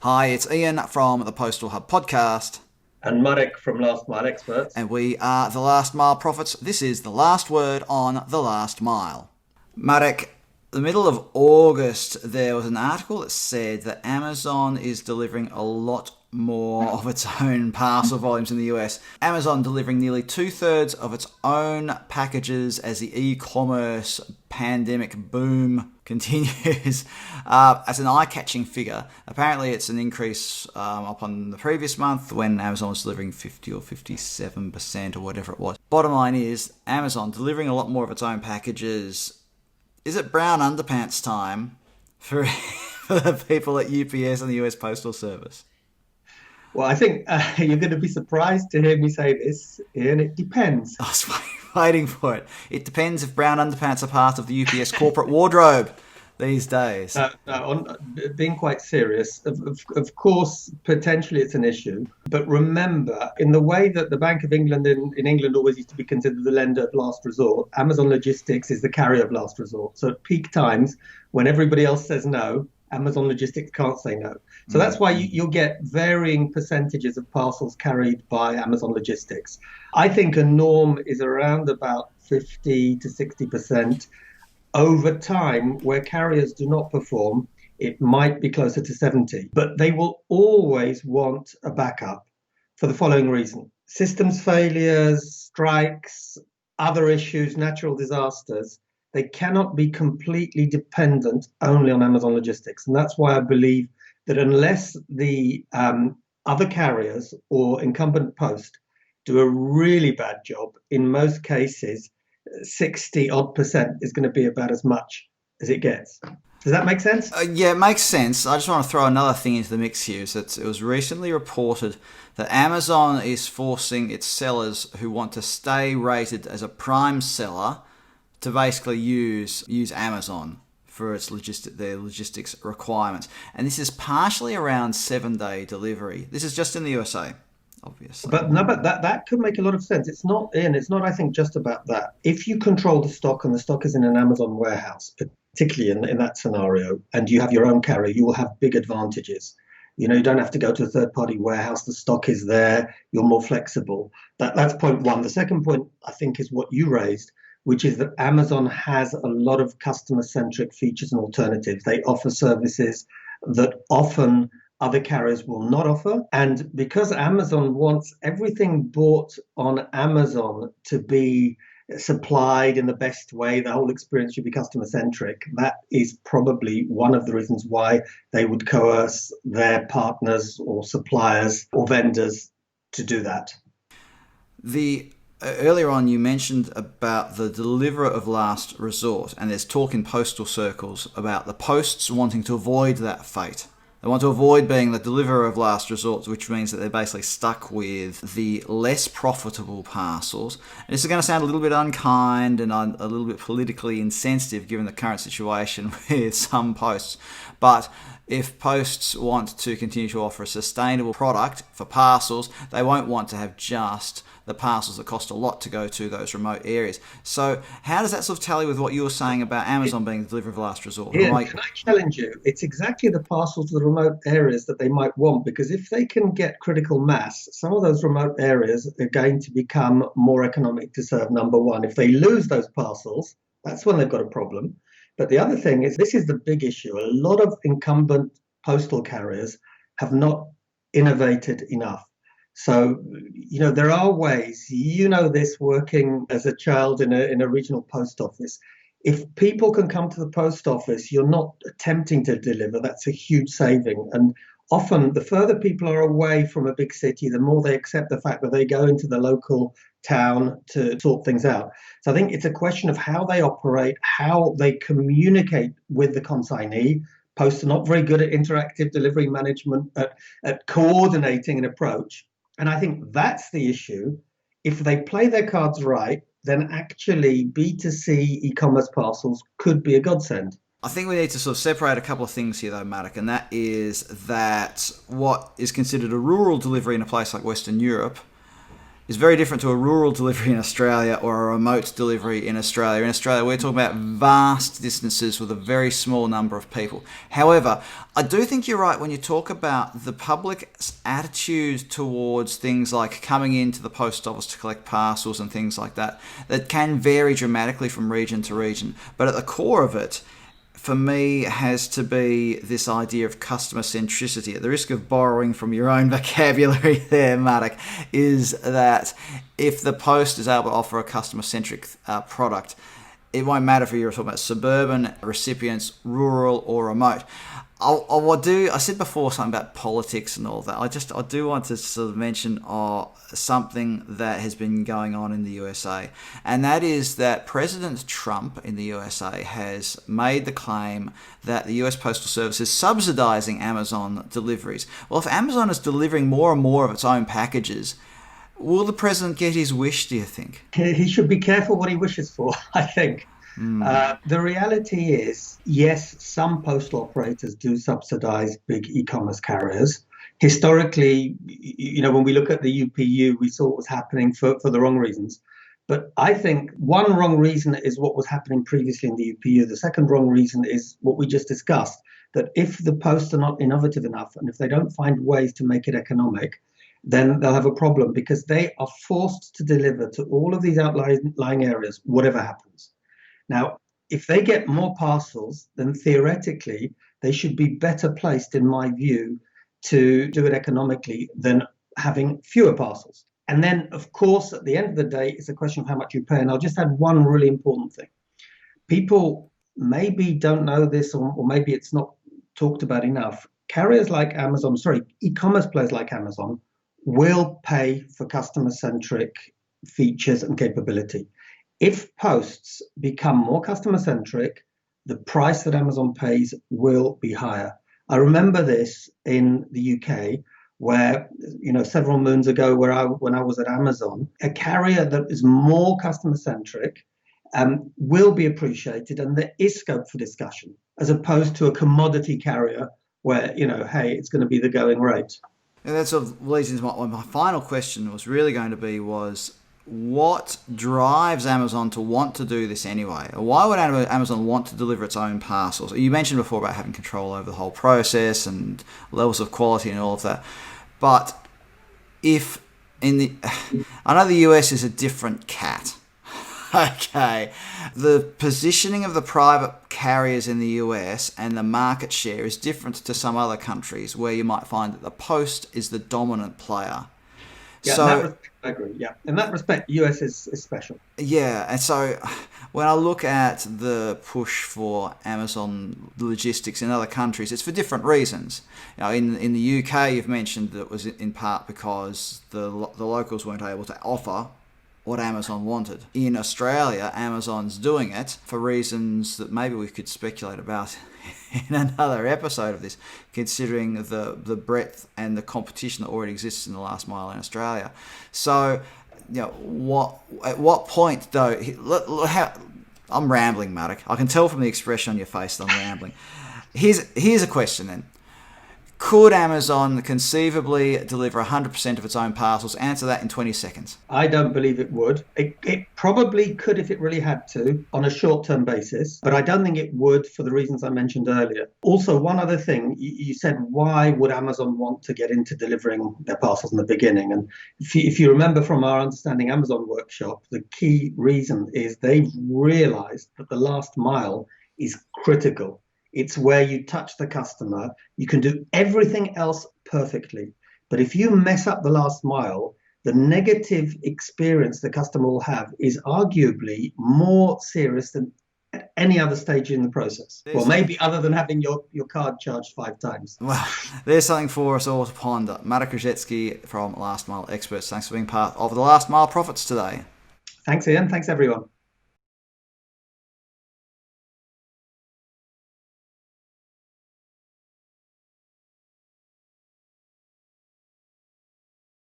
Hi, it's Ian from the Postal Hub podcast. And Marek from Last Mile Experts. And we are the Last Mile Prophets. This is the last word on the last mile. Marek, the middle of August, there was an article that said that Amazon is delivering a lot more of its own parcel volumes in the US. Amazon delivering nearly 2/3 of its own packages as the e-commerce pandemic boom continues as an eye-catching figure. Apparently it's an increase upon the previous month when Amazon was delivering 50 or 57% or whatever it was. Bottom line is, Amazon delivering a lot more of its own packages. Is it brown underpants time for the people at UPS and the US Postal Service? Well, I think you're going to be surprised to hear me say this, Ian. It depends. I was waiting for it. It depends if brown underpants are part of the UPS corporate wardrobe these days. Being quite serious, of course, potentially it's an issue. But remember, in the way that the Bank of England in England always used to be considered the lender of last resort, Amazon Logistics is the carrier of last resort. So at peak times, when everybody else says no, Amazon Logistics can't say no. So that's why you'll get varying percentages of parcels carried by Amazon Logistics. I think a norm is around about 50 to 60%. Over time, where carriers do not perform, it might be closer to 70. But they will always want a backup for the following reason. Systems failures, strikes, other issues, natural disasters. They cannot be completely dependent only on Amazon Logistics. And that's why I believe that unless the other carriers or incumbent post do a really bad job, in most cases, 60 odd percent is going to be about as much as it gets. Does that make sense? Yeah, it makes sense. I just want to throw another thing into the mix here. So it was recently reported that Amazon is forcing its sellers who want to stay rated as a prime seller to basically use Amazon for its their logistics requirements. And this is partially around 7-day delivery. This is just in the USA, obviously. But that could make a lot of sense. It's not, I think, just about that. If you control the stock and the stock is in an Amazon warehouse, particularly in that scenario, and you have your own carrier, you will have big advantages. You don't have to go to a third-party warehouse. The stock is there. You're more flexible. That's point one. The second point, I think, is what you raised, which is that Amazon has a lot of customer-centric features and alternatives. They offer services that often other carriers will not offer. And because Amazon wants everything bought on Amazon to be supplied in the best way, the whole experience should be customer-centric, that is probably one of the reasons why they would coerce their partners or suppliers or vendors to do that. Earlier on, you mentioned about the deliverer of last resort, and there's talk in postal circles about the posts wanting to avoid that fate. They want to avoid being the deliverer of last resort, which means that they're basically stuck with the less profitable parcels. And this is going to sound a little bit unkind and a little bit politically insensitive given the current situation with some posts. But if posts want to continue to offer a sustainable product for parcels, they won't want to have just the parcels that cost a lot to go to those remote areas. So how does that sort of tally with what you were saying about Amazon being the deliverer of last resort? Ian, can I challenge you? It's exactly the parcels to the remote areas that they might want, because if they can get critical mass, some of those remote areas are going to become more economic to serve, number one. If they lose those parcels, that's when they've got a problem. But the other thing is, this is the big issue. A lot of incumbent postal carriers have not innovated enough. So, there are ways, this working as a child in a regional post office. If people can come to the post office, you're not attempting to deliver. That's a huge saving. And often the further people are away from a big city, the more they accept the fact that they go into the local town to sort things out. So I think it's a question of how they operate, how they communicate with the consignee. Posts are not very good at interactive delivery management, at coordinating an approach. And I think that's the issue. If they play their cards right, then actually B2C e-commerce parcels could be a godsend. I think we need to sort of separate a couple of things here though, Marek, and that is that what is considered a rural delivery in a place like Western Europe is very different to a rural delivery in Australia or a remote delivery in Australia. In Australia, we're talking about vast distances with a very small number of people. However, I do think you're right when you talk about the public's attitude towards things like coming into the post office to collect parcels and things like that, that can vary dramatically from region to region. But at the core of it, for me, has to be this idea of customer centricity. At the risk of borrowing from your own vocabulary there, Marek, is that if the post is able to offer a customer-centric product, it won't matter if you're talking about suburban recipients, rural or remote. I said before something about politics and all that. I do want to sort of mention something that has been going on in the USA, and that is that President Trump in the USA has made the claim that the US Postal Service is subsidizing Amazon deliveries. Well, if Amazon is delivering more and more of its own packages, will the president get his wish, do you think? He should be careful what he wishes for, I think. The reality is, yes, some postal operators do subsidize big e-commerce carriers. Historically, when we look at the UPU, we saw what was happening for the wrong reasons. But I think one wrong reason is what was happening previously in the UPU. The second wrong reason is what we just discussed, that if the posts are not innovative enough and if they don't find ways to make it economic, then they'll have a problem because they are forced to deliver to all of these outlying areas, whatever happens. Now, if they get more parcels, then theoretically, they should be better placed, in my view, to do it economically than having fewer parcels. And then, of course, at the end of the day, it's a question of how much you pay. And I'll just add one really important thing. People maybe don't know this, or maybe it's not talked about enough. Carriers like Amazon, e-commerce players like Amazon will pay for customer-centric features and capability. If posts become more customer-centric, the price that Amazon pays will be higher. I remember this in the UK, where several moons ago, when I was at Amazon, a carrier that is more customer-centric will be appreciated, and there is scope for discussion, as opposed to a commodity carrier where hey, it's going to be the going rate. And that sort of leads into my final question was really going to be what drives Amazon to want to do this anyway? Or why would Amazon want to deliver its own parcels? You mentioned before about having control over the whole process and levels of quality and all of that. But I know the US is a different cat. Okay. The positioning of the private carriers in the US and the market share is different to some other countries where you might find that the post is the dominant player. Yeah, so, I agree. Yeah, in that respect, the US is special. Yeah, and so when I look at the push for Amazon logistics in other countries, it's for different reasons. In the UK, you've mentioned that it was in part because the locals weren't able to offer what Amazon wanted. In Australia, Amazon's doing it for reasons that maybe we could speculate about in another episode of this, considering the breadth and the competition that already exists in the last mile in Australia. So, at what point though? I'm rambling, Marek. I can tell from the expression on your face that I'm rambling. Here's a question then. Could Amazon conceivably deliver 100% of its own parcels? Answer that in 20 seconds. I don't believe it would. It probably could if it really had to on a short-term basis, but I don't think it would for the reasons I mentioned earlier. Also, one other thing, you said, why would Amazon want to get into delivering their parcels in the beginning? And if you remember from our Understanding Amazon workshop, the key reason is they've realized that the last mile is critical. It's where you touch the customer. You can do everything else perfectly. But if you mess up the last mile, the negative experience the customer will have is arguably more serious than at any other stage in the process. Well, maybe other than having your card charged 5 times. Well, there's something for us all to ponder. Marek Różycki from Last Mile Experts. Thanks for being part of the Last Mile Profits today. Thanks, Ian. Thanks, everyone.